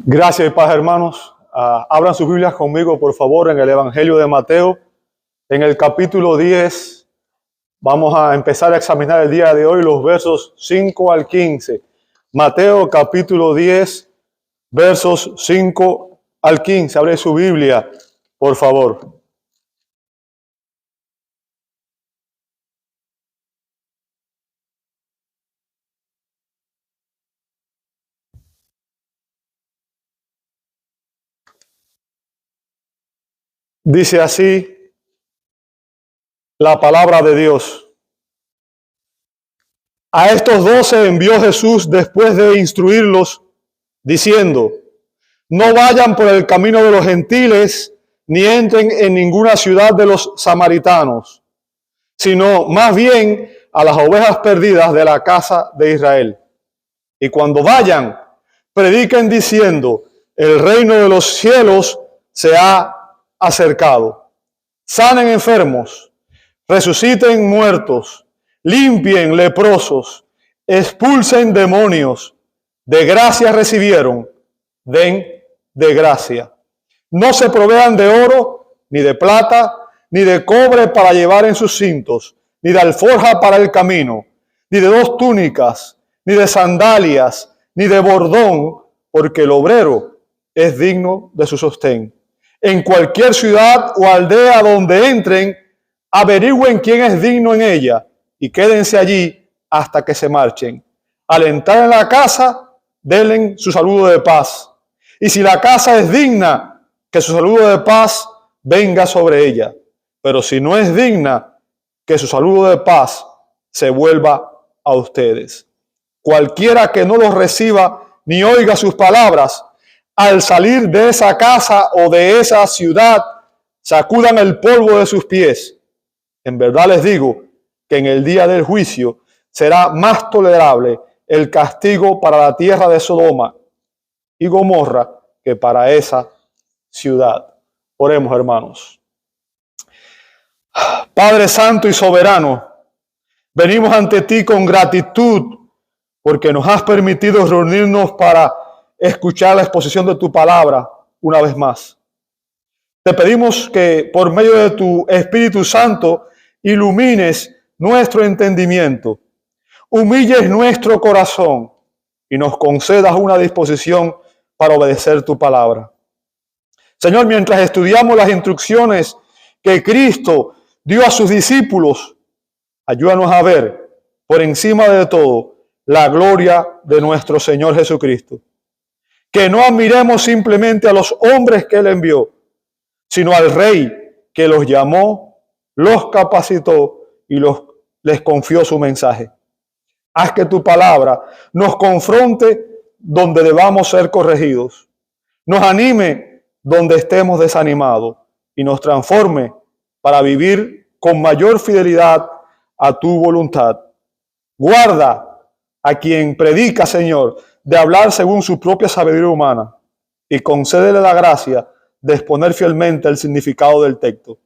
Gracias y paz, hermanos. Abran sus Biblias conmigo, por favor, en el Evangelio de Mateo, en el capítulo 10. Vamos a empezar a examinar el día de hoy los versos 5 al 15. Mateo, capítulo 10, versos 5 al 15. Abre su Biblia, por favor. Dice así la palabra de Dios. A estos 12 envió Jesús después de instruirlos, diciendo: no vayan por el camino de los gentiles, ni entren en ninguna ciudad de los samaritanos, sino más bien a las ovejas perdidas de la casa de Israel. Y cuando vayan, prediquen diciendo: el reino de los cielos se ha acercado. Sanen enfermos, resuciten muertos, limpien leprosos, expulsen demonios. De gracia recibieron, den de gracia. No se provean de oro, ni de plata, ni de cobre para llevar en sus cintos, ni de alforja para el camino, ni de 2 túnicas, ni de sandalias, ni de bordón, porque el obrero es digno de su sostén. En cualquier ciudad o aldea donde entren, averigüen quién es digno en ella y quédense allí hasta que se marchen. Al entrar en la casa, denle su saludo de paz. Y si la casa es digna, que su saludo de paz venga sobre ella. Pero si no es digna, que su saludo de paz se vuelva a ustedes. Cualquiera que no los reciba ni oiga sus palabras, al salir de esa casa o de esa ciudad, sacudan el polvo de sus pies. En verdad les digo que en el día del juicio será más tolerable el castigo para la tierra de Sodoma y Gomorra que para esa ciudad. Oremos, hermanos. Padre Santo y Soberano, venimos ante ti con gratitud porque nos has permitido reunirnos para escuchar la exposición de tu palabra una vez más. Te pedimos que por medio de tu Espíritu Santo ilumines nuestro entendimiento, humilles nuestro corazón y nos concedas una disposición para obedecer tu palabra. Señor, mientras estudiamos las instrucciones que Cristo dio a sus discípulos, ayúdanos a ver por encima de todo la gloria de nuestro Señor Jesucristo. Que no admiremos simplemente a los hombres que Él envió, sino al Rey que los llamó, los capacitó y les confió su mensaje. Haz que tu palabra nos confronte donde debamos ser corregidos, nos anime donde estemos desanimados y nos transforme para vivir con mayor fidelidad a tu voluntad. Guarda a quien predica, Señor, de hablar según su propia sabiduría humana y concédele la gracia de exponer fielmente el significado del texto.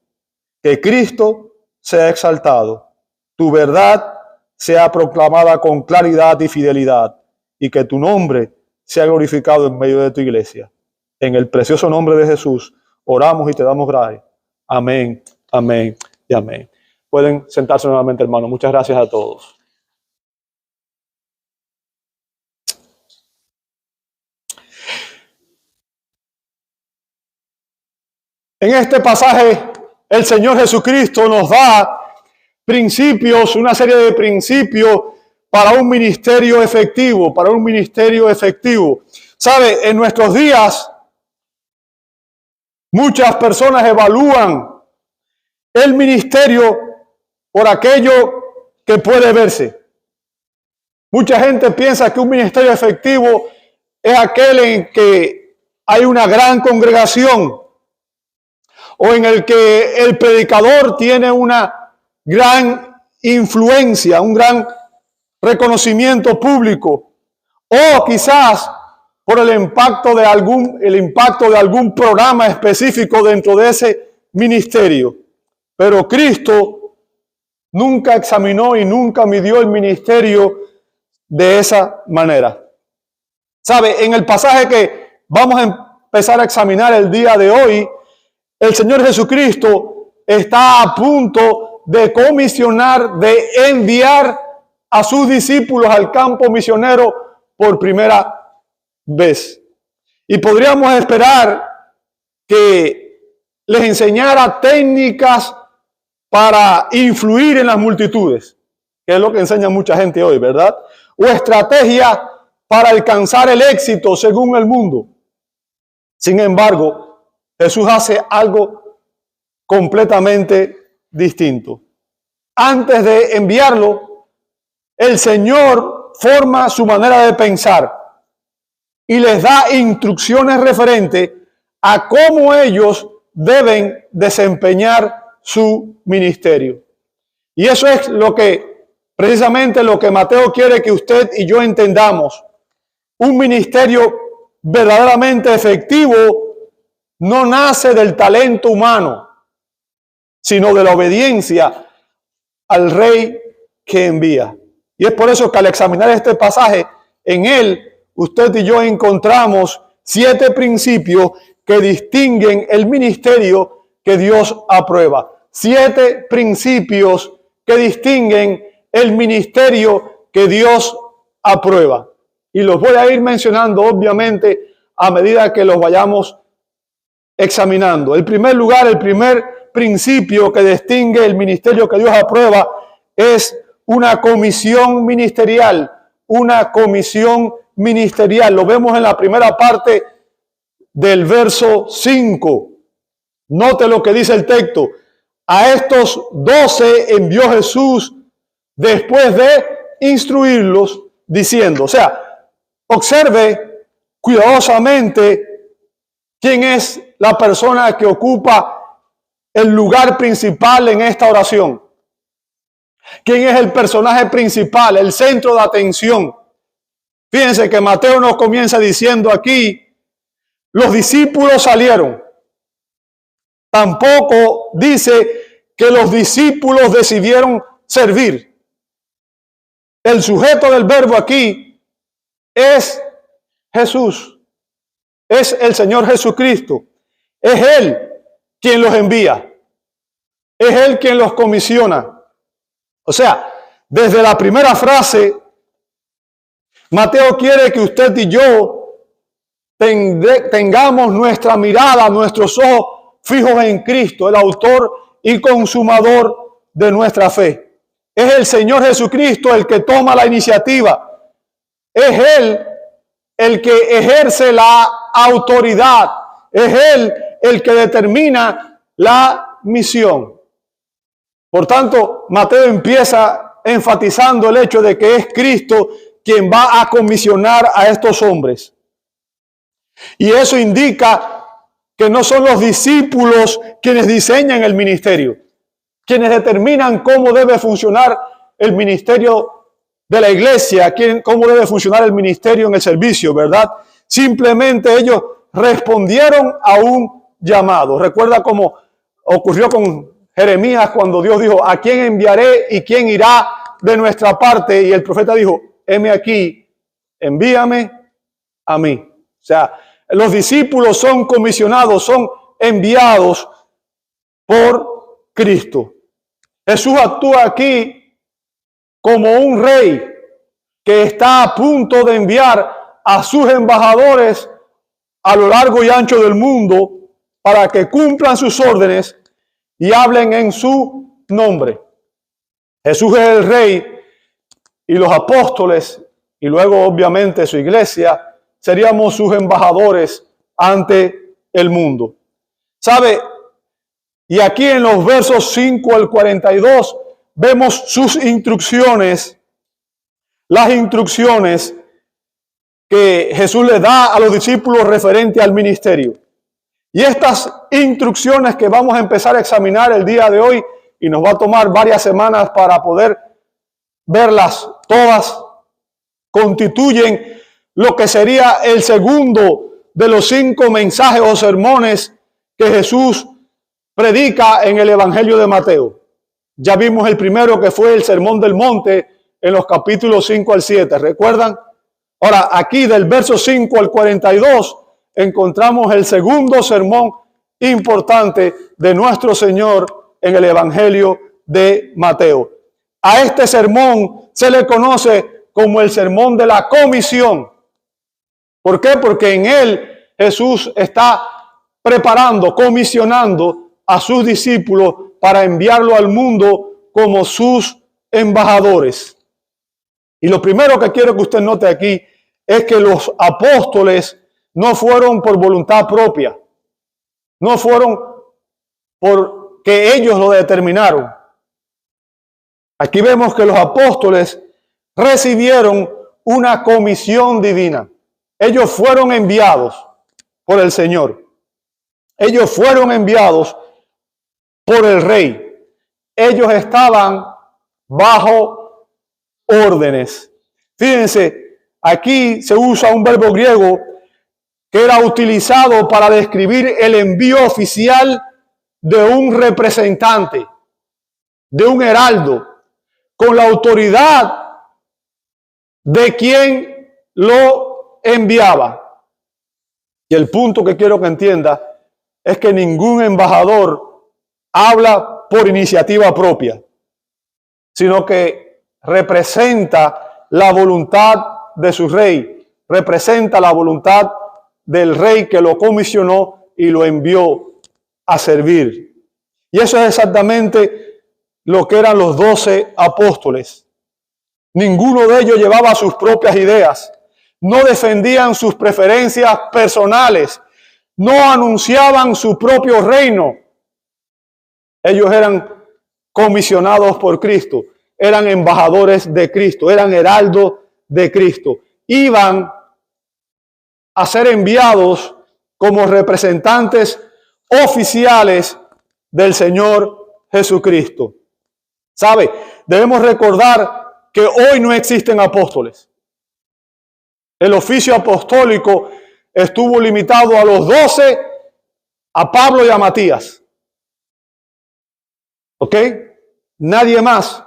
Que Cristo sea exaltado, tu verdad sea proclamada con claridad y fidelidad y que tu nombre sea glorificado en medio de tu iglesia. En el precioso nombre de Jesús oramos y te damos gracias. Amén, amén y amén. Pueden sentarse nuevamente, hermanos. Muchas gracias a todos. En este pasaje, el Señor Jesucristo nos da principios, una serie de principios para un ministerio efectivo, ¿Sabe? En nuestros días, muchas personas evalúan el ministerio por aquello que puede verse. Mucha gente piensa que un ministerio efectivo es aquel en que hay una gran congregación, o en el que el predicador tiene una gran influencia, un gran reconocimiento público, o quizás por el impacto de algún programa específico dentro de ese ministerio. Pero Cristo nunca examinó y nunca midió el ministerio de esa manera. ¿Sabe? En el pasaje que vamos a empezar a examinar el día de hoy, el Señor Jesucristo está a punto de comisionar, de enviar a sus discípulos al campo misionero por primera vez. Y podríamos esperar que les enseñara técnicas para influir en las multitudes, que es lo que enseña mucha gente hoy, ¿verdad? O estrategias para alcanzar el éxito según el mundo. Sin embargo, Jesús hace algo completamente distinto. Antes de enviarlo, el Señor forma su manera de pensar y les da instrucciones referentes a cómo ellos deben desempeñar su ministerio. Y eso es precisamente lo que Mateo quiere que usted y yo entendamos. Un ministerio verdaderamente efectivo no nace del talento humano, sino de la obediencia al Rey que envía. Y es por eso que al examinar este pasaje, en él usted y yo encontramos 7 principios que distinguen el ministerio que Dios aprueba. 7 principios que distinguen el ministerio que Dios aprueba. Y los voy a ir mencionando, obviamente, a medida que los vayamos examinando. En primer lugar, el primer principio que distingue el ministerio que Dios aprueba es una comisión ministerial. Una comisión ministerial. Lo vemos en la primera parte del verso 5. Note lo que dice el texto. A estos 12 envió Jesús después de instruirlos diciendo. O sea, observe cuidadosamente quién es la persona que ocupa el lugar principal en esta oración. ¿Quién es el personaje principal, el centro de atención? Fíjense que Mateo nos comienza diciendo aquí, los discípulos salieron. Tampoco dice que los discípulos decidieron servir. El sujeto del verbo aquí es Jesús. Es el Señor Jesucristo. Es Él quien los envía. Es Él quien los comisiona. O sea, desde la primera frase, Mateo quiere que usted y yo tengamos nuestra mirada, nuestros ojos fijos en Cristo, el autor y consumador de nuestra fe. Es el Señor Jesucristo el que toma la iniciativa. Es Él el que ejerce la autoridad. Es Él el que determina la misión. Por tanto, Mateo empieza enfatizando el hecho de que es Cristo quien va a comisionar a estos hombres. Y eso indica que no son los discípulos quienes diseñan el ministerio, quienes determinan cómo debe funcionar el ministerio de la iglesia, cómo debe funcionar el ministerio en el servicio, ¿verdad? Simplemente ellos respondieron a un llamado. Recuerda cómo ocurrió con Jeremías cuando Dios dijo, ¿a quién enviaré y quién irá de nuestra parte? Y el profeta dijo, heme aquí, envíame a mí. O sea, los discípulos son comisionados, son enviados por Cristo. Jesús actúa aquí como un rey que está a punto de enviar a sus embajadores a lo largo y ancho del mundo para que cumplan sus órdenes y hablen en su nombre. Jesús es el rey y los apóstoles y luego obviamente su iglesia seríamos sus embajadores ante el mundo. ¿Sabe? Y aquí en los versos 5 al 42 vemos sus instrucciones, las instrucciones que Jesús le da a los discípulos referente al ministerio. Y estas instrucciones que vamos a empezar a examinar el día de hoy, y nos va a tomar varias semanas para poder verlas todas, constituyen lo que sería el segundo de los 5 mensajes o sermones que Jesús predica en el Evangelio de Mateo. Ya vimos el primero, que fue el Sermón del Monte, en los capítulos 5 al 7. ¿Recuerdan? Ahora, aquí del verso 5 al 42, encontramos el segundo sermón importante de nuestro Señor en el Evangelio de Mateo. A este sermón se le conoce como el sermón de la comisión. ¿Por qué? Porque en él Jesús está preparando, comisionando a sus discípulos para enviarlo al mundo como sus embajadores. Y lo primero que quiero que usted note aquí es que los apóstoles no fueron por voluntad propia, no fueron porque ellos lo determinaron. Aquí vemos que los apóstoles recibieron una comisión divina. Ellos fueron enviados por el Señor. Ellos fueron enviados por el Rey. Ellos estaban bajo órdenes. Fíjense, aquí se usa un verbo griego que era utilizado para describir el envío oficial de un representante, de un heraldo, con la autoridad de quien lo enviaba. Y el punto que quiero que entienda es que ningún embajador habla por iniciativa propia, sino que representa la voluntad de su rey, representa la voluntad del rey que lo comisionó y lo envió a servir. Y eso es exactamente lo que eran los 12 apóstoles. Ninguno de ellos llevaba sus propias ideas, no defendían sus preferencias personales, no anunciaban su propio reino. Ellos eran comisionados por Cristo, eran embajadores de Cristo, eran heraldos de Cristo. Iban a ser enviados como representantes oficiales del Señor Jesucristo. ¿Sabe? Debemos recordar que hoy no existen apóstoles. El oficio apostólico estuvo limitado a los 12, a Pablo y a Matías. ¿Ok? Nadie más.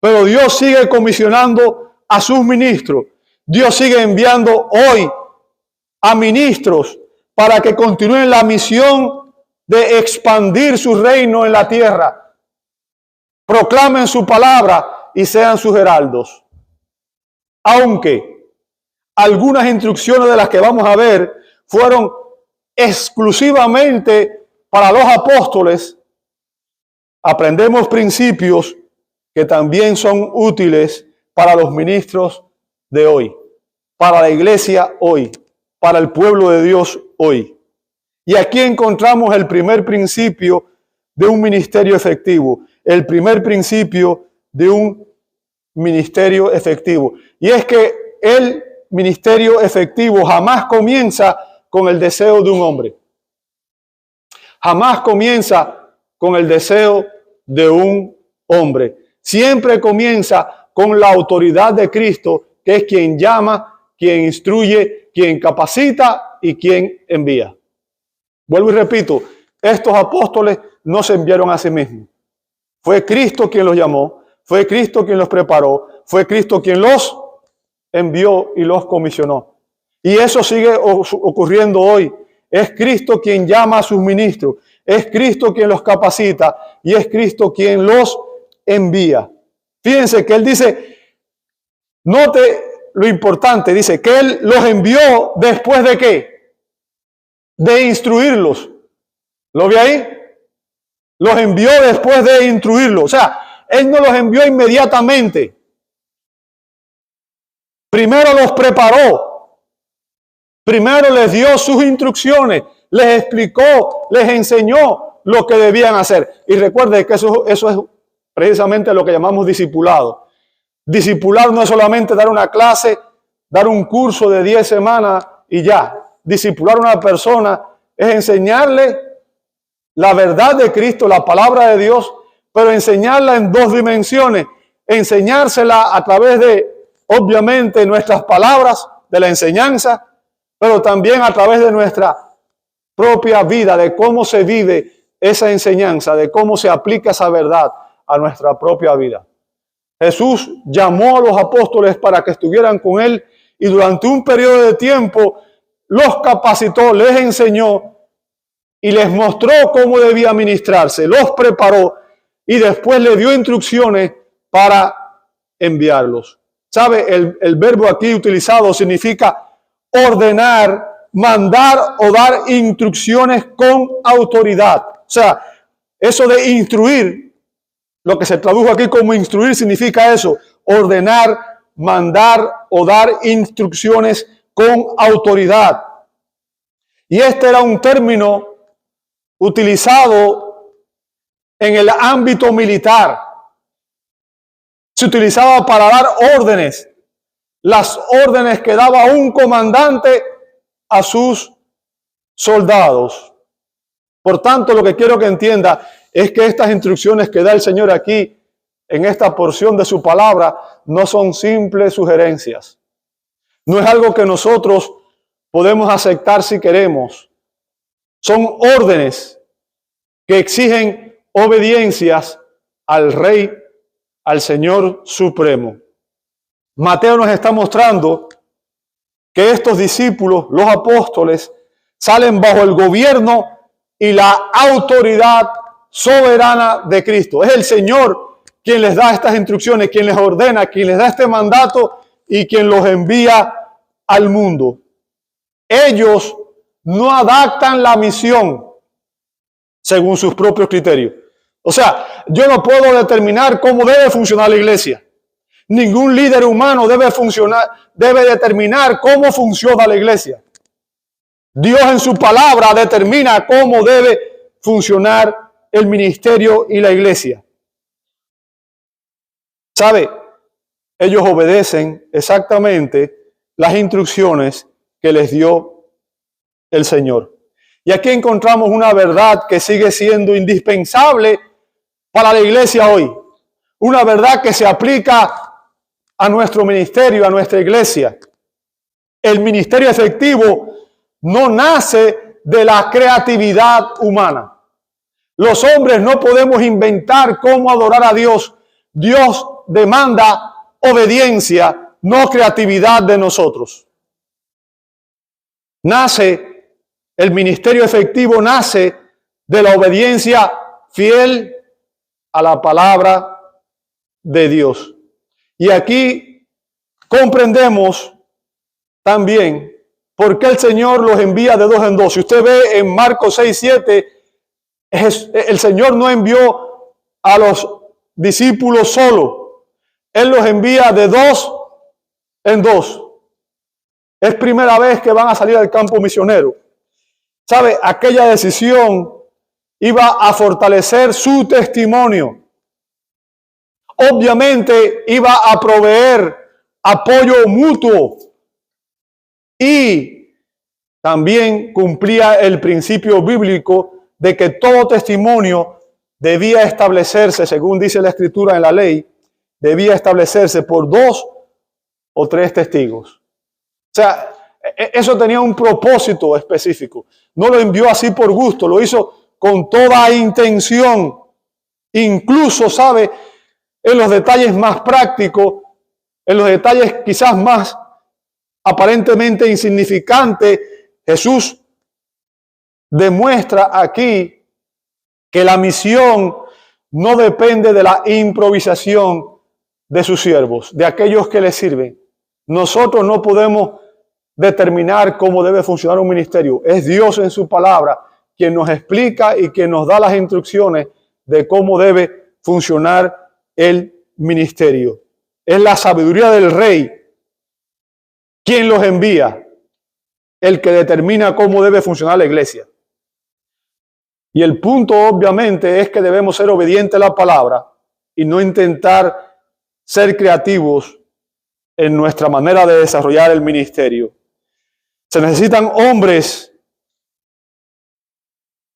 Pero Dios sigue comisionando a sus ministros. Dios sigue enviando hoy a ministros para que continúen la misión de expandir su reino en la tierra. Proclamen su palabra y sean sus heraldos. Aunque algunas instrucciones de las que vamos a ver fueron exclusivamente para los apóstoles, aprendemos principios que también son útiles para los ministros de hoy, para la iglesia hoy, para el pueblo de Dios hoy. Y aquí encontramos el primer principio de un ministerio efectivo, el primer principio de un ministerio efectivo. Y es que el ministerio efectivo jamás comienza con el deseo de un hombre. Jamás comienza con el deseo de un hombre. Siempre comienza con la autoridad de Cristo, que es quien llama, quien instruye, quien capacita y quien envía. Vuelvo y repito, estos apóstoles no se enviaron a sí mismos. Fue Cristo quien los llamó, fue Cristo quien los preparó, fue Cristo quien los envió y los comisionó. Y eso sigue ocurriendo hoy. Es Cristo quien llama a sus ministros, es Cristo quien los capacita y es Cristo quien los envía. Fíjense que Él dice, note lo importante, dice que Él los envió después de ¿qué? De instruirlos. ¿Lo ve ahí? Los envió después de instruirlos. O sea, Él no los envió inmediatamente. Primero los preparó. Primero les dio sus instrucciones. Les explicó, les enseñó lo que debían hacer. Y recuerde que eso es precisamente lo que llamamos discipulado. Discipular no es solamente dar una clase, dar un curso de 10 semanas y ya. Discipular a una persona es enseñarle la verdad de Cristo, la palabra de Dios, pero enseñarla en dos dimensiones. Enseñársela a través de, obviamente, nuestras palabras, de la enseñanza, pero también a través de nuestra propia vida, de cómo se vive esa enseñanza, de cómo se aplica esa verdad a nuestra propia vida. Jesús llamó a los apóstoles para que estuvieran con Él y durante un periodo de tiempo los capacitó, les enseñó y les mostró cómo debía ministrarse, los preparó y después le dio instrucciones para enviarlos. ¿Sabe? El verbo aquí utilizado significa ordenar, mandar o dar instrucciones con autoridad. O sea, eso de instruir, lo que se tradujo aquí como instruir significa eso, ordenar, mandar o dar instrucciones con autoridad. Y este era un término utilizado en el ámbito militar. Se utilizaba para dar órdenes, las órdenes que daba un comandante a sus soldados. Por tanto, lo que quiero que entienda es que estas instrucciones que da el Señor aquí, en esta porción de su palabra, no son simples sugerencias. No es algo que nosotros podemos aceptar si queremos. Son órdenes que exigen obediencias al Rey, al Señor Supremo. Mateo nos está mostrando que estos discípulos, los apóstoles, salen bajo el gobierno y la autoridad soberana de Cristo. Es el Señor quien les da estas instrucciones, quien les ordena, quien les da este mandato y quien los envía al mundo. Ellos no adaptan la misión según sus propios criterios. O sea, yo no puedo determinar cómo debe funcionar la iglesia. Ningún líder humano debe determinar cómo funciona la iglesia. Dios en su palabra determina cómo debe funcionar el ministerio y la iglesia. ¿Sabe? Ellos obedecen exactamente las instrucciones que les dio el Señor. Y aquí encontramos una verdad que sigue siendo indispensable para la iglesia hoy. Una verdad que se aplica a nuestro ministerio, a nuestra iglesia. El ministerio efectivo no nace de la creatividad humana. Los hombres no podemos inventar cómo adorar a Dios. Dios demanda obediencia, no creatividad de nosotros. El ministerio efectivo nace de la obediencia fiel a la palabra de Dios. Y aquí comprendemos también por qué el Señor los envía de dos en dos. Si usted ve en Marcos 6:7, el Señor no envió a los discípulos solo. Él los envía de dos en dos. Es primera vez que van a salir al campo misionero. ¿Sabe? Aquella decisión iba a fortalecer su testimonio. Obviamente iba a proveer apoyo mutuo y también cumplía el principio bíblico de que todo testimonio debía establecerse, según dice la Escritura en la ley, debía establecerse por 2 o 3 testigos. O sea, eso tenía un propósito específico. No lo envió así por gusto, lo hizo con toda intención. Incluso, ¿sabe? En los detalles más prácticos, en los detalles quizás más aparentemente insignificantes, Jesús demuestra aquí que la misión no depende de la improvisación de sus siervos, de aquellos que les sirven. Nosotros no podemos determinar cómo debe funcionar un ministerio. Es Dios en su palabra quien nos explica y quien nos da las instrucciones de cómo debe funcionar el ministerio. Es la sabiduría del Rey quien los envía, el que determina cómo debe funcionar la iglesia. Y el punto obviamente es que debemos ser obedientes a la palabra y no intentar ser creativos en nuestra manera de desarrollar el ministerio. Se necesitan hombres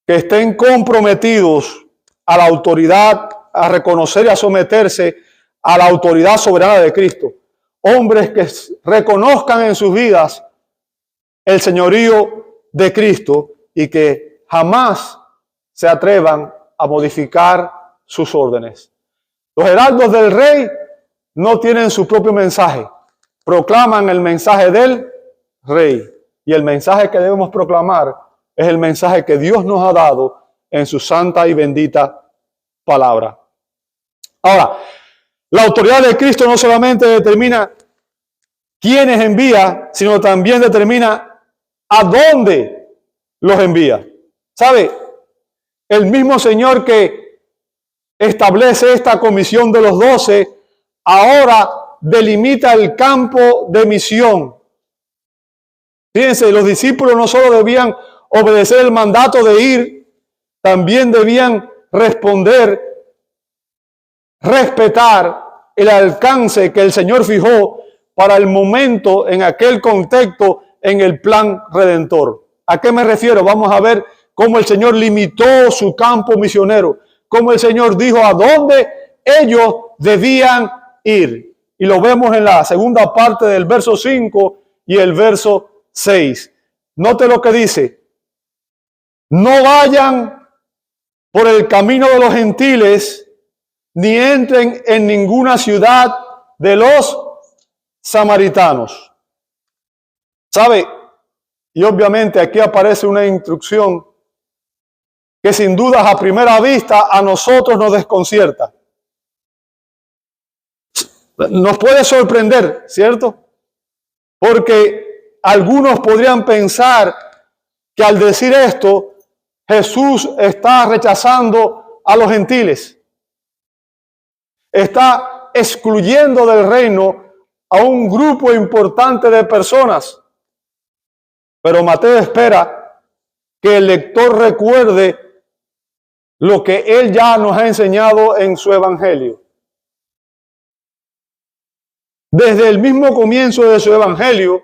que estén comprometidos a la autoridad, a reconocer y a someterse a la autoridad soberana de Cristo. Hombres que reconozcan en sus vidas el señorío de Cristo y que jamás se atrevan a modificar sus órdenes. Los heraldos del Rey no tienen su propio mensaje, proclaman el mensaje del Rey. Y el mensaje que debemos proclamar es el mensaje que Dios nos ha dado en su santa y bendita palabra. Ahora, la autoridad de Cristo no solamente determina quiénes envía, sino también determina a dónde los envía. ¿Sabe? El mismo Señor que establece esta comisión de los 12, ahora delimita el campo de misión. Fíjense, los discípulos no solo debían obedecer el mandato de ir, también debían responder, respetar el alcance que el Señor fijó para el momento, en aquel contexto, en el plan redentor. ¿A qué me refiero? Vamos a ver cómo el Señor limitó su campo misionero, cómo el Señor dijo a dónde ellos debían ir. Y lo vemos en la segunda parte del verso 5 y el verso 6. Note lo que dice: no vayan por el camino de los gentiles, ni entren en ninguna ciudad de los samaritanos. ¿Sabe? Y obviamente aquí aparece una instrucción que sin dudas a primera vista a nosotros nos desconcierta. Nos puede sorprender, ¿cierto? Porque algunos podrían pensar que al decir esto, Jesús está rechazando a los gentiles. Está excluyendo del reino a un grupo importante de personas. Pero Mateo espera que el lector recuerde lo que él ya nos ha enseñado en su evangelio. Desde el mismo comienzo de su evangelio,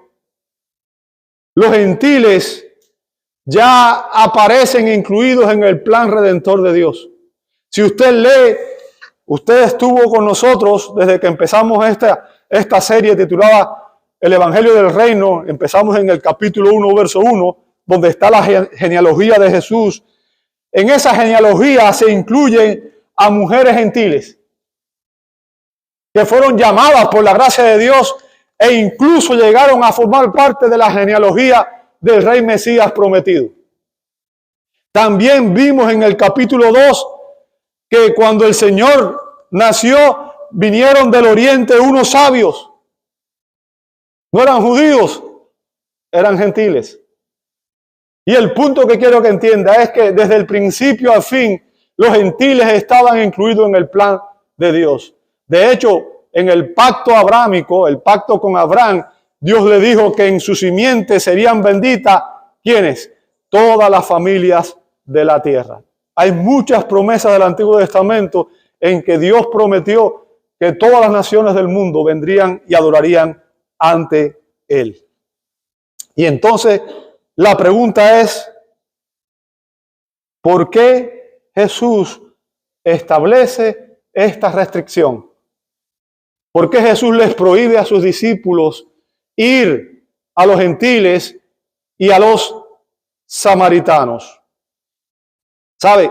los gentiles ya aparecen incluidos en el plan redentor de Dios. Si usted lee, usted estuvo con nosotros desde que empezamos esta serie titulada El Evangelio del Reino. Empezamos en el capítulo 1, verso 1, donde está la genealogía de Jesús. En esa genealogía se incluyen a mujeres gentiles que fueron llamadas por la gracia de Dios e incluso llegaron a formar parte de la genealogía del Rey Mesías prometido. También vimos en el capítulo 2 que cuando el Señor nació, vinieron del oriente unos sabios. No eran judíos, eran gentiles. Y el punto que quiero que entienda es que desde el principio al fin, los gentiles estaban incluidos en el plan de Dios. De hecho, en el pacto abrámico, el pacto con Abraham, Dios le dijo que en su simiente serían benditas, ¿quiénes? Todas las familias de la tierra. Hay muchas promesas del Antiguo Testamento en que Dios prometió que todas las naciones del mundo vendrían y adorarían ante Él. Y entonces la pregunta es, ¿por qué Jesús establece esta restricción? ¿Por qué Jesús les prohíbe a sus discípulos ir a los gentiles y a los samaritanos? ¿Sabe?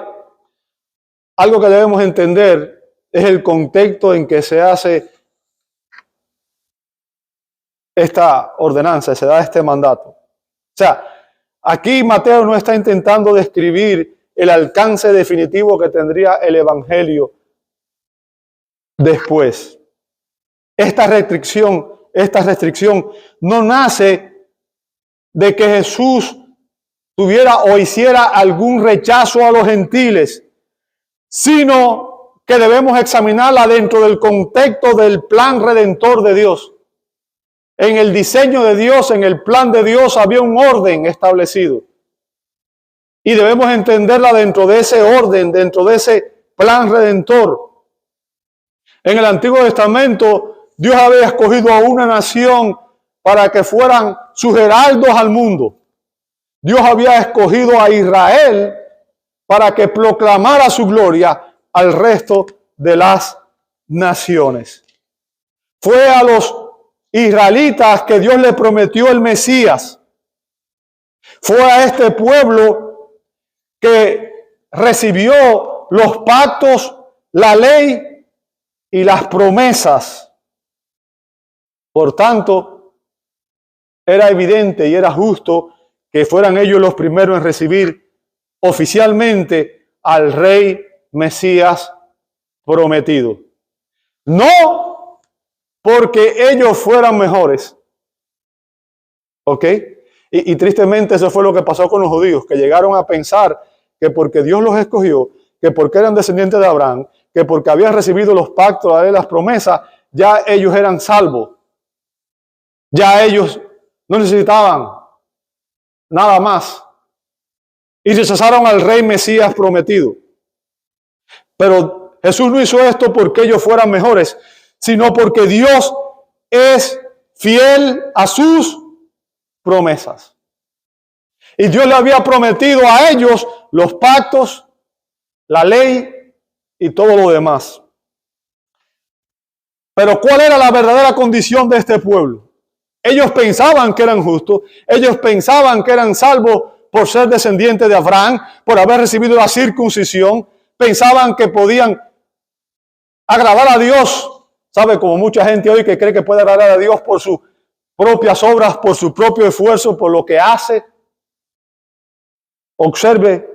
Algo que debemos entender es el contexto en que se hace esta ordenanza, se da este mandato. O sea, aquí Mateo no está intentando describir el alcance definitivo que tendría el evangelio después. Esta restricción no nace de que Jesús tuviera o hiciera algún rechazo a los gentiles, sino que debemos examinarla dentro del contexto del plan redentor de Dios. En el diseño de Dios, en el plan de Dios, había un orden establecido. Y debemos entenderla dentro de ese orden, dentro de ese plan redentor. En el Antiguo Testamento, Dios había escogido a una nación para que fueran sus heraldos al mundo. Dios había escogido a Israel para que proclamara su gloria al resto de las naciones. Fue a los israelitas que Dios le prometió el Mesías. Fue a este pueblo que recibió los pactos, la ley y las promesas. Por tanto, era evidente y era justo que fueran ellos los primeros en recibir oficialmente al Rey Mesías prometido. No porque ellos fueran mejores. ¿Ok? Y tristemente eso fue lo que pasó con los judíos, que llegaron a pensar que porque Dios los escogió, que porque eran descendientes de Abraham, que porque habían recibido los pactos, las promesas, ya ellos eran salvos. Ya ellos no necesitaban nada más. Y rechazaron al Rey Mesías prometido. Pero Jesús no hizo esto porque ellos fueran mejores, sino porque Dios es fiel a sus promesas. Y Dios le había prometido a ellos los pactos, la ley y todo lo demás. Pero ¿cuál era la verdadera condición de este pueblo? Ellos pensaban que eran justos, ellos pensaban que eran salvos por ser descendientes de Abraham, por haber recibido la circuncisión, pensaban que podían agradar a Dios. ¿Sabe? Como mucha gente hoy que cree que puede agradar a Dios por sus propias obras, por su propio esfuerzo, por lo que hace. Observe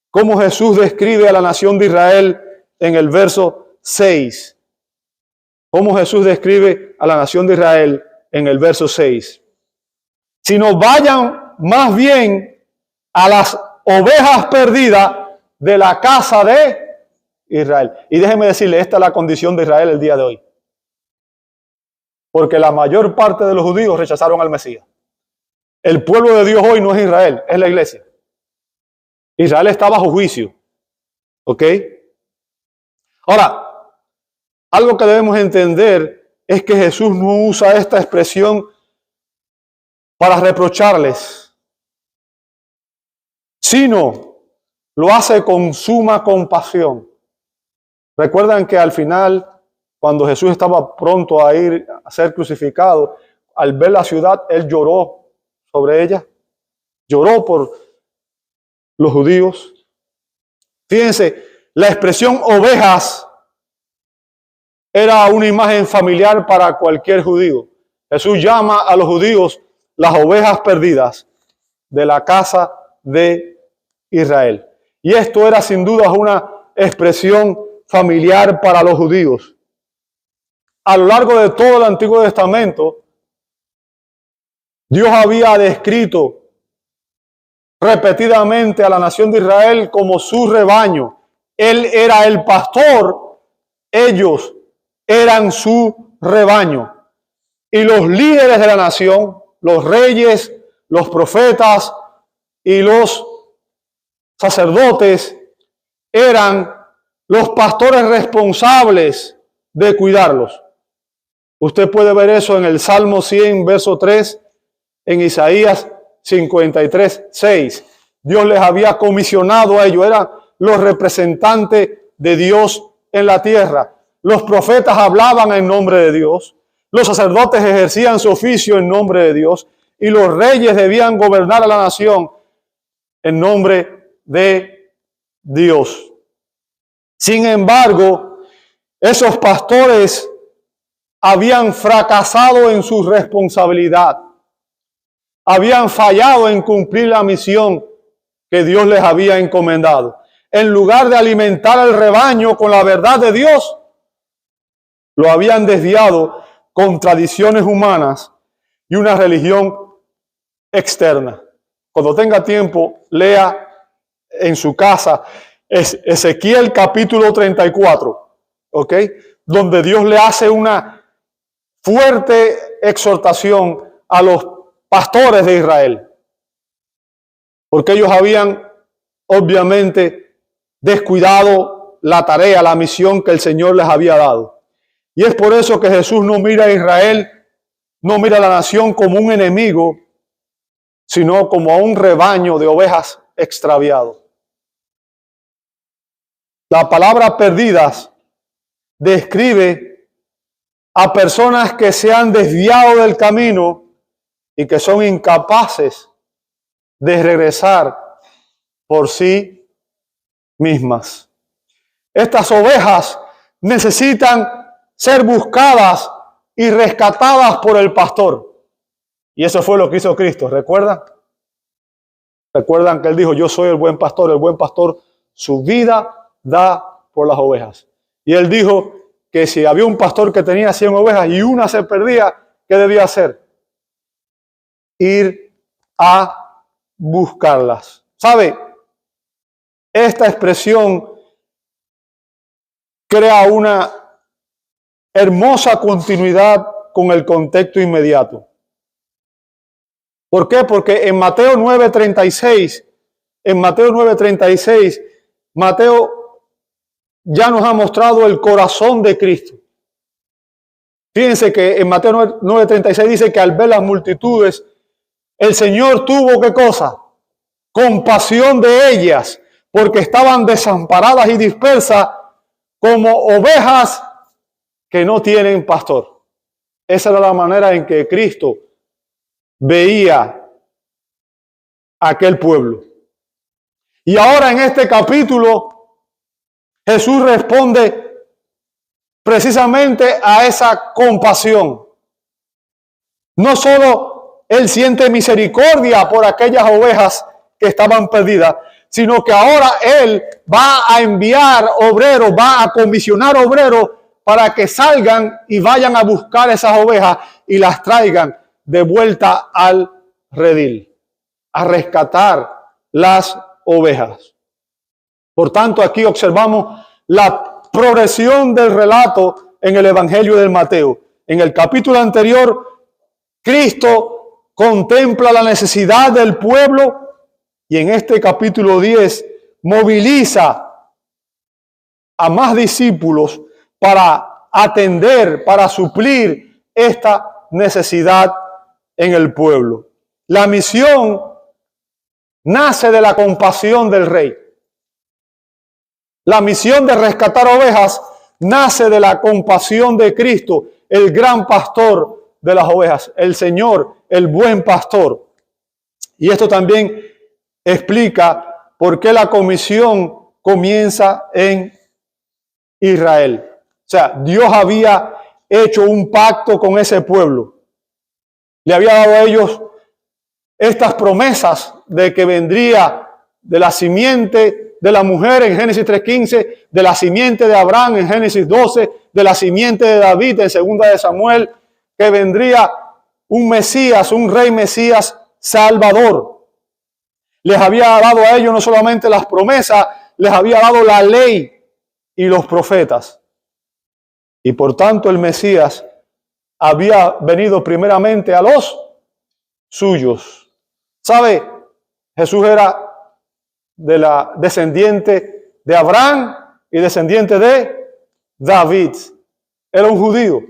cómo Jesús describe a la nación de Israel en el verso 6. Cómo Jesús describe a la nación de Israel en el verso 6. Sino vayan más bien a las ovejas perdidas de la casa de Israel. Y déjeme decirle, esta es la condición de Israel el día de hoy. Porque la mayor parte de los judíos rechazaron al Mesías. El pueblo de Dios hoy no es Israel, es la iglesia. Israel está bajo juicio. ¿Ok? Ahora, algo que debemos entender es que Jesús no usa esta expresión para reprocharles, sino lo hace con suma compasión. Recuerdan que al final, cuando Jesús estaba pronto a ir a ser crucificado, al ver la ciudad, Él lloró sobre ella. Lloró por los judíos. Fíjense, la expresión ovejas era una imagen familiar para cualquier judío. Jesús llama a los judíos las ovejas perdidas de la casa de Israel. Y esto era sin duda una expresión familiar para los judíos. A lo largo de todo el Antiguo Testamento, Dios había descrito repetidamente a la nación de Israel como su rebaño. Él era el pastor, ellos eran su rebaño. Y los líderes de la nación, los reyes, los profetas y los sacerdotes eran los pastores responsables de cuidarlos. Usted puede ver eso en el Salmo 100, verso 3, en Isaías 53, 6. Dios les había comisionado a ellos, eran los representantes de Dios en la tierra. Los profetas hablaban en nombre de Dios, los sacerdotes ejercían su oficio en nombre de Dios y los reyes debían gobernar a la nación en nombre de Dios. Sin embargo, esos pastores habían fracasado en su responsabilidad. Habían fallado en cumplir la misión que Dios les había encomendado. En lugar de alimentar al rebaño con la verdad de Dios, lo habían desviado con tradiciones humanas y una religión externa. Cuando tenga tiempo, lea en su casa Ezequiel capítulo 34, ¿ok? Donde Dios le hace una fuerte exhortación a los pastores de Israel. Porque ellos habían obviamente descuidado la tarea, la misión que el Señor les había dado. Y es por eso que Jesús no mira a Israel, no mira a la nación como un enemigo, sino como a un rebaño de ovejas extraviados. La palabra perdidas describe a personas que se han desviado del camino y que son incapaces de regresar por sí mismas. Estas ovejas necesitan ser buscadas y rescatadas por el pastor. Y eso fue lo que hizo Cristo, ¿recuerdan? Recuerdan que Él dijo, yo soy el buen pastor su vida da por las ovejas. Y Él dijo que si había un pastor que tenía 100 ovejas y una se perdía, ¿qué debía hacer? Ir a buscarlas. ¿Sabe? Esta expresión crea una hermosa continuidad con el contexto inmediato. ¿Por qué? Porque en Mateo 9:36, Mateo ya nos ha mostrado el corazón de Cristo. Fíjense que en Mateo 9:36 dice que al ver las multitudes, el Señor tuvo ¿qué cosa? Compasión de ellas, porque estaban desamparadas y dispersas como ovejas que no tienen pastor. Esa era la manera en que Cristo veía a aquel pueblo. Y ahora en este capítulo, Jesús responde precisamente a esa compasión. No solo Él siente misericordia por aquellas ovejas que estaban perdidas, sino que ahora Él va a enviar obreros, va a comisionar obreros para que salgan y vayan a buscar esas ovejas y las traigan de vuelta al redil, a rescatar las ovejas. Por tanto, aquí observamos la progresión del relato en el Evangelio de Mateo. En el capítulo anterior, Cristo contempla la necesidad del pueblo y en este capítulo 10 moviliza a más discípulos para atender, para suplir esta necesidad en el pueblo. La misión nace de la compasión del Rey. La misión de rescatar ovejas nace de la compasión de Cristo, el gran pastor de las ovejas, el Señor, el buen pastor. Y esto también explica por qué la comisión comienza en Israel. O sea, Dios había hecho un pacto con ese pueblo. Le había dado a ellos estas promesas de que vendría de la simiente de la mujer en Génesis 3:15, de la simiente de Abraham en Génesis 12, de la simiente de David en 2 de Samuel, que vendría un Mesías, un rey Mesías Salvador. Les había dado a ellos no solamente las promesas, les había dado la ley y los profetas. Y por tanto el Mesías había venido primeramente a los suyos. ¿Sabe? Jesús era de la descendiente de Abraham y descendiente de David. Era un judío.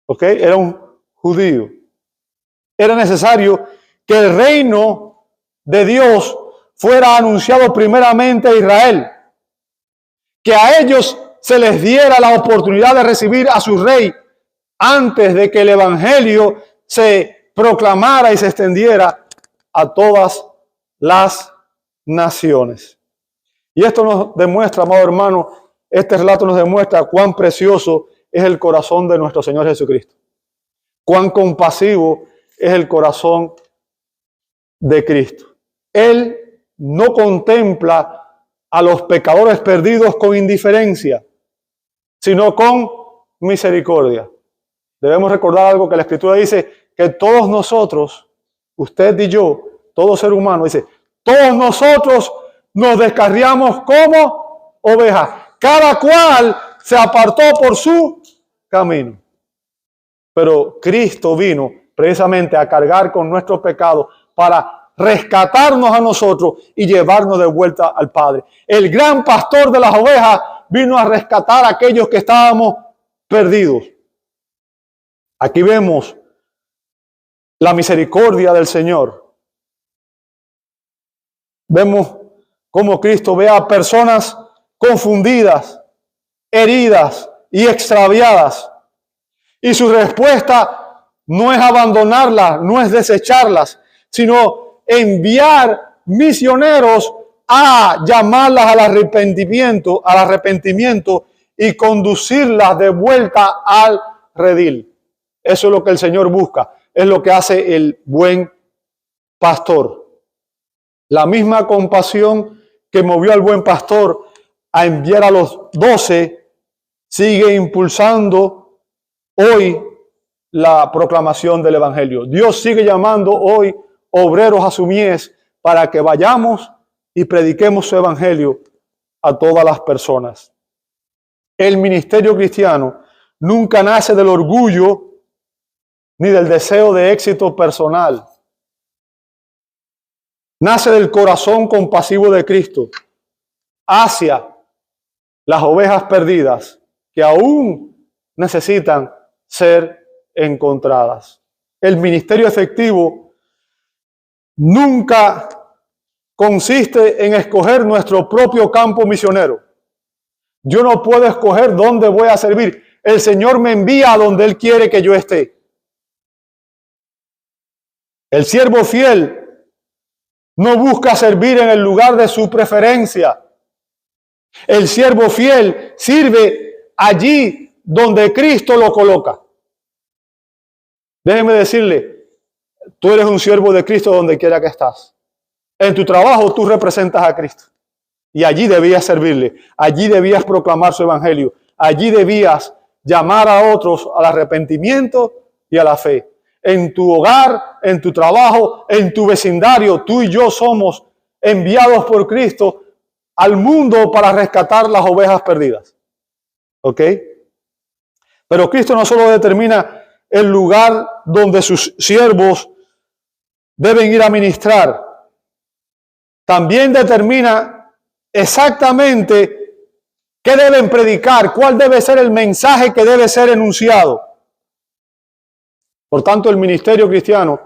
¿Ok? Era un judío. Era necesario que el reino de Dios fuera anunciado primeramente a Israel. Que a ellos se les diera la oportunidad de recibir a su rey antes de que el evangelio se proclamara y se extendiera a todas las naciones. Y esto nos demuestra, amado hermano, este relato nos demuestra cuán precioso es el corazón de nuestro Señor Jesucristo. Cuán compasivo es el corazón de Cristo. Él no contempla a los pecadores perdidos con indiferencia, sino con misericordia. Debemos recordar algo que la Escritura dice, que todos nosotros, usted y yo, todo ser humano, dice, todos nosotros nos descarriamos como ovejas. Cada cual se apartó por su camino. Pero Cristo vino precisamente a cargar con nuestros pecados para rescatarnos a nosotros y llevarnos de vuelta al Padre. El gran pastor de las ovejas vino a rescatar a aquellos que estábamos perdidos. Aquí vemos la misericordia del Señor. Vemos cómo Cristo ve a personas confundidas, heridas y extraviadas. Y su respuesta no es abandonarlas, no es desecharlas, sino enviar misioneros a llamarlas al arrepentimiento y conducirlas de vuelta al redil. Eso es lo que el Señor busca, es lo que hace el buen pastor. La misma compasión que movió al buen pastor a enviar a los 12 sigue impulsando hoy la proclamación del evangelio. Dios sigue llamando hoy obreros a su mies para que vayamos y prediquemos su evangelio a todas las personas. El ministerio cristiano nunca nace del orgullo ni del deseo de éxito personal. Nace del corazón compasivo de Cristo hacia las ovejas perdidas que aún necesitan ser encontradas. El ministerio efectivo nunca consiste en escoger nuestro propio campo misionero. Yo no puedo escoger dónde voy a servir. El Señor me envía a donde Él quiere que yo esté. El siervo fiel no busca servir en el lugar de su preferencia. El siervo fiel sirve allí donde Cristo lo coloca. Déjeme decirle, tú eres un siervo de Cristo donde quiera que estás. En tu trabajo tú representas a Cristo. Y allí debías servirle. Allí debías proclamar su evangelio. Allí debías llamar a otros al arrepentimiento y a la fe. En tu hogar, en tu trabajo, en tu vecindario, tú y yo somos enviados por Cristo al mundo para rescatar las ovejas perdidas. ¿Ok? Pero Cristo no solo determina el lugar donde sus siervos deben ir a ministrar, también determina exactamente qué deben predicar, cuál debe ser el mensaje que debe ser enunciado. Por tanto, el ministerio cristiano,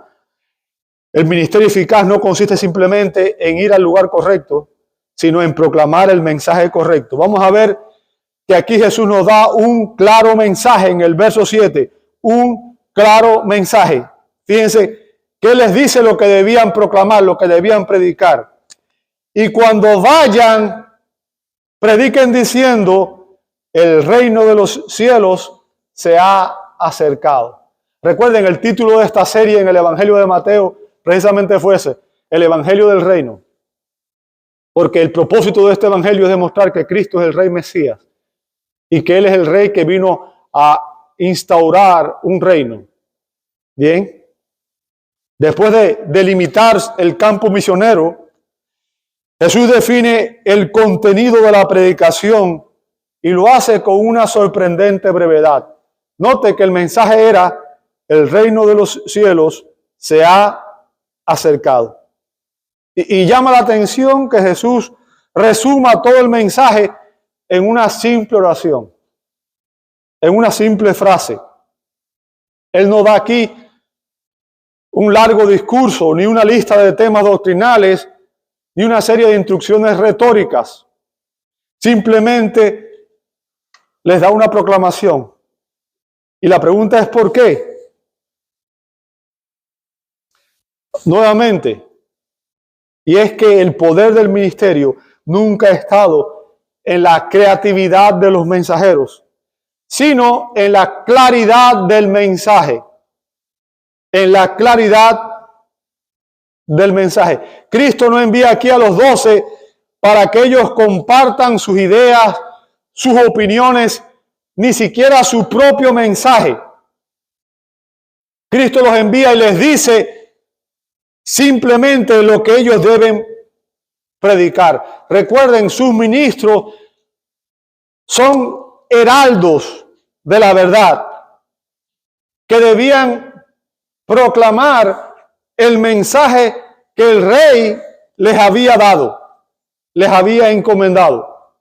el ministerio eficaz no consiste simplemente en ir al lugar correcto, sino en proclamar el mensaje correcto. Vamos a ver que aquí Jesús nos da un claro mensaje en el verso 7, un claro mensaje. Fíjense que les dice lo que debían proclamar, lo que debían predicar. Y cuando vayan, prediquen diciendo, el reino de los cielos se ha acercado. Recuerden, el título de esta serie en el Evangelio de Mateo precisamente fue ese, el Evangelio del Reino. Porque el propósito de este Evangelio es demostrar que Cristo es el Rey Mesías y que Él es el Rey que vino a instaurar un reino. Bien. Después de delimitar el campo misionero, Jesús define el contenido de la predicación y lo hace con una sorprendente brevedad. Note que el mensaje era: el reino de los cielos se ha acercado. Y llama la atención que Jesús resuma todo el mensaje en una simple oración, en una simple frase. Él no da aquí un largo discurso, ni una lista de temas doctrinales, ni una serie de instrucciones retóricas. Simplemente les da una proclamación. Y la pregunta es ¿por qué? Nuevamente, y es que el poder del ministerio nunca ha estado en la creatividad de los mensajeros, sino en la claridad del mensaje. En la claridad del mensaje. Cristo no envía aquí a los 12 para que ellos compartan sus ideas, sus opiniones, ni siquiera su propio mensaje. Cristo los envía y les dice simplemente lo que ellos deben predicar. Recuerden, sus ministros son heraldos de la verdad que debían proclamar el mensaje que el rey les había dado, les había encomendado.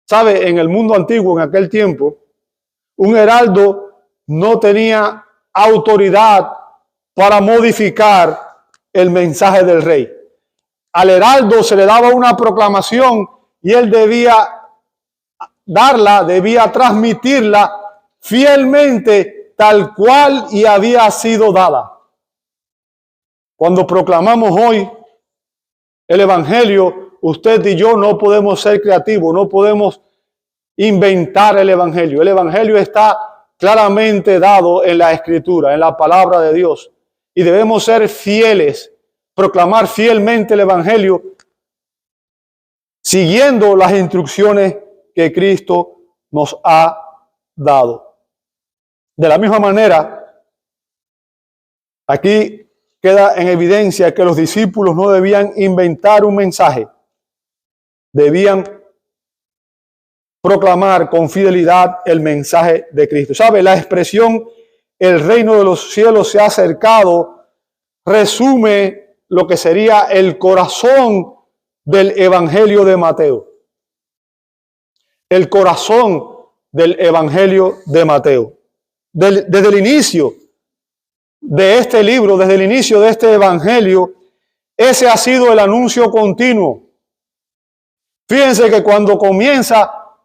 ¿Sabe? En el mundo antiguo, en aquel tiempo, un heraldo no tenía autoridad para modificar el mensaje del rey. Al heraldo se le daba una proclamación y él debía darla, debía transmitirla fielmente tal cual y había sido dada. Cuando proclamamos hoy el evangelio, usted y yo no podemos ser creativos, no podemos inventar el evangelio. El evangelio está claramente dado en la escritura, en la palabra de Dios. y debemos ser fieles, proclamar fielmente el Evangelio, siguiendo las instrucciones que Cristo nos ha dado. De la misma manera, aquí queda en evidencia que los discípulos no debían inventar un mensaje, debían proclamar con fidelidad el mensaje de Cristo. ¿Sabe? La expresión "el reino de los cielos se ha acercado" resume lo que sería el corazón del Evangelio de Mateo. El corazón del Evangelio de Mateo. Desde el inicio de este libro, desde el inicio de este Evangelio, ese ha sido el anuncio continuo. Fíjense que cuando comienza,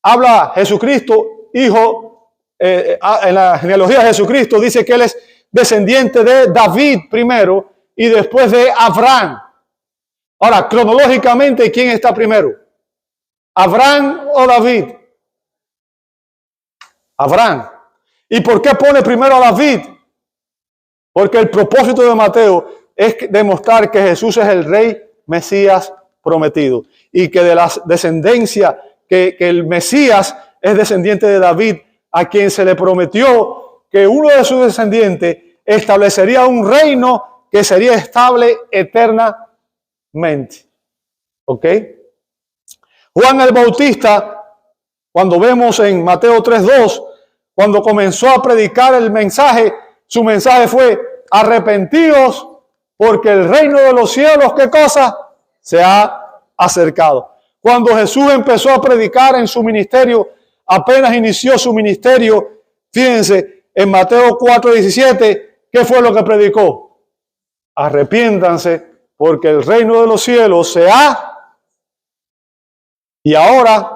habla Jesucristo, hijo, en la genealogía de Jesucristo, dice que él es descendiente de David primero y después de Abraham. Ahora, cronológicamente, ¿quién está primero? ¿Abraham o David? Abraham. ¿Y por qué pone primero a David? Porque el propósito de Mateo es demostrar que Jesús es el Rey Mesías prometido y que de la descendencia, que el Mesías es descendiente de David, a quien se le prometió que uno de sus descendientes establecería un reino que sería estable eternamente. ¿Ok? Juan el Bautista, cuando vemos en Mateo 3:2, cuando comenzó a predicar el mensaje, su mensaje fue: arrepentidos porque el reino de los cielos, ¿qué cosa? Se ha acercado. Cuando Jesús empezó a predicar en su ministerio, apenas inició su ministerio, fíjense, en Mateo 4:17, ¿qué fue lo que predicó? Arrepiéntanse porque el reino de los cielos se ha... Y ahora,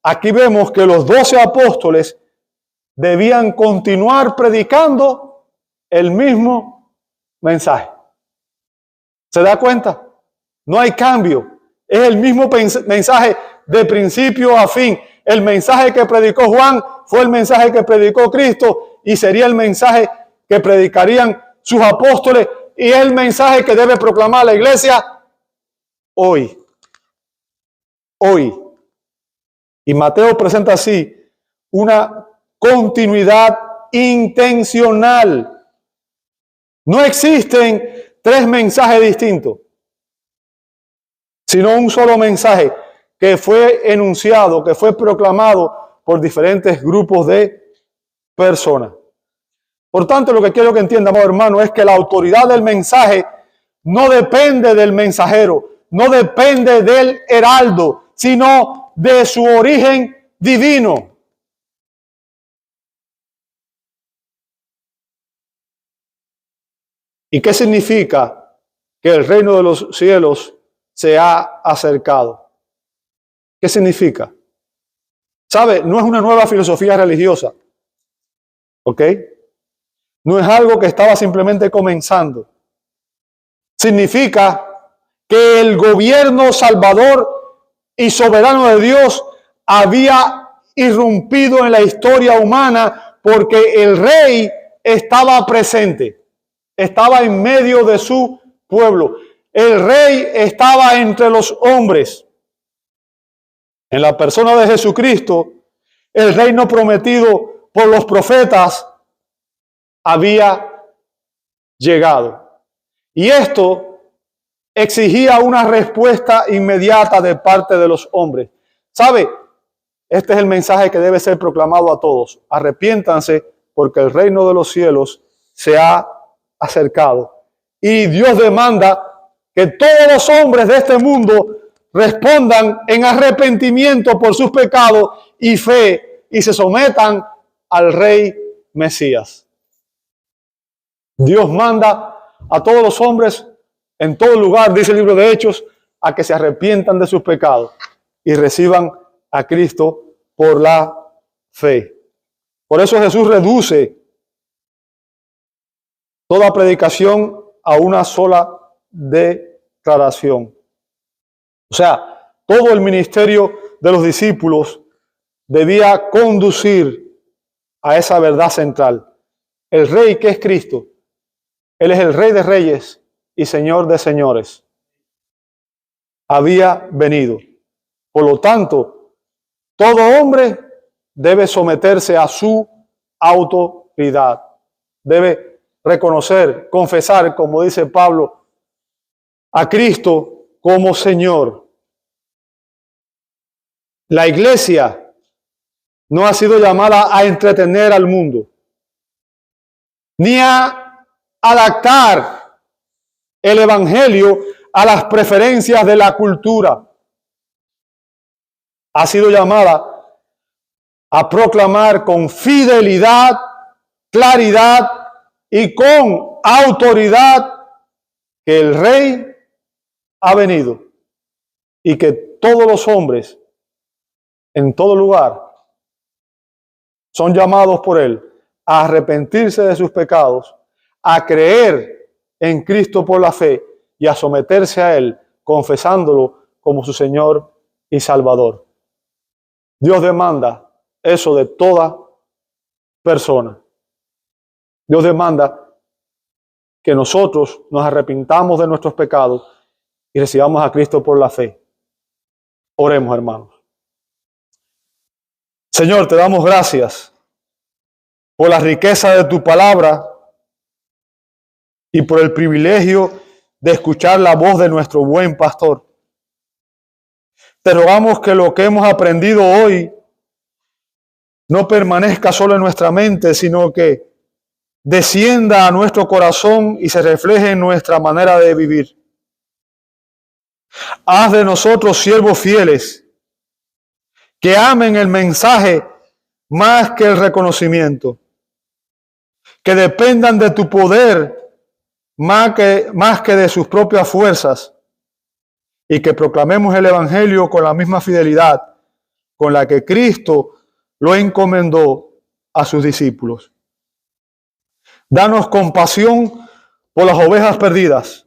aquí vemos que los 12 apóstoles debían continuar predicando el mismo mensaje. ¿Se da cuenta? No hay cambio. Es el mismo mensaje de principio a fin. El mensaje que predicó Juan fue el mensaje que predicó Cristo y sería el mensaje que predicarían sus apóstoles y el mensaje que debe proclamar la iglesia hoy. Hoy. Y Mateo presenta así una continuidad intencional. No existen 3 mensajes distintos, sino un solo mensaje que fue enunciado, que fue proclamado por diferentes grupos de personas. Por tanto, lo que quiero que entiendan, hermano, es que la autoridad del mensaje no depende del mensajero, no depende del heraldo, sino de su origen divino. ¿Y qué significa que el reino de los cielos se ha acercado? ¿Qué significa? ¿Sabe? No es una nueva filosofía religiosa. ¿Ok? No es algo que estaba simplemente comenzando. Significa que el gobierno salvador y soberano de Dios había irrumpido en la historia humana porque el rey estaba presente. Estaba en medio de su pueblo. El rey estaba entre los hombres. En la persona de Jesucristo, el reino prometido por los profetas había llegado. Y esto exigía una respuesta inmediata de parte de los hombres. ¿Sabe? Este es el mensaje que debe ser proclamado a todos. Arrepiéntanse porque el reino de los cielos se ha acercado. Y Dios demanda que todos los hombres de este mundo respondan en arrepentimiento por sus pecados y fe y se sometan al Rey Mesías. Dios manda a todos los hombres en todo lugar, dice el libro de Hechos, a que se arrepientan de sus pecados y reciban a Cristo por la fe. Por eso Jesús reduce toda predicación a una sola declaración. O sea, todo el ministerio de los discípulos debía conducir a esa verdad central. El Rey, que es Cristo, Él es el Rey de Reyes y Señor de Señores. Había venido. Por lo tanto, todo hombre debe someterse a su autoridad. Debe reconocer, confesar, como dice Pablo, a Cristo como Señor. La iglesia no ha sido llamada a entretener al mundo, ni a adaptar el evangelio a las preferencias de la cultura. Ha sido llamada a proclamar con fidelidad, claridad y con autoridad que el Rey ha venido y que todos los hombres en todo lugar son llamados por Él a arrepentirse de sus pecados, a creer en Cristo por la fe y a someterse a Él, confesándolo como su Señor y Salvador. Dios demanda eso de toda persona. Dios demanda que nosotros nos arrepintamos de nuestros pecados y recibamos a Cristo por la fe. Oremos, hermanos. Señor, te damos gracias por la riqueza de tu palabra y por el privilegio de escuchar la voz de nuestro buen pastor. Te rogamos que lo que hemos aprendido hoy no permanezca solo en nuestra mente, sino que descienda a nuestro corazón y se refleje en nuestra manera de vivir. Haz de nosotros siervos fieles, que amen el mensaje más que el reconocimiento, que dependan de tu poder más que de sus propias fuerzas, y que proclamemos el evangelio con la misma fidelidad con la que Cristo lo encomendó a sus discípulos. Danos compasión por las ovejas perdidas,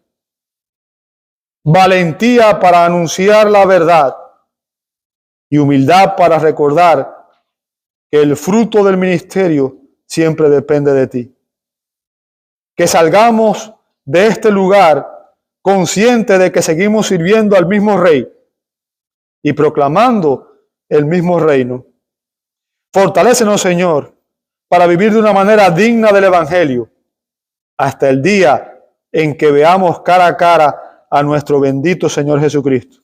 valentía para anunciar la verdad y humildad para recordar que el fruto del ministerio siempre depende de ti. Que salgamos de este lugar conscientes de que seguimos sirviendo al mismo Rey y proclamando el mismo reino. Fortalécenos, Señor, para vivir de una manera digna del evangelio hasta el día en que veamos cara a cara a nuestro bendito Señor Jesucristo.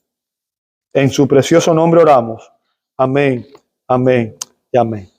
En su precioso nombre oramos. Amén, amén y amén.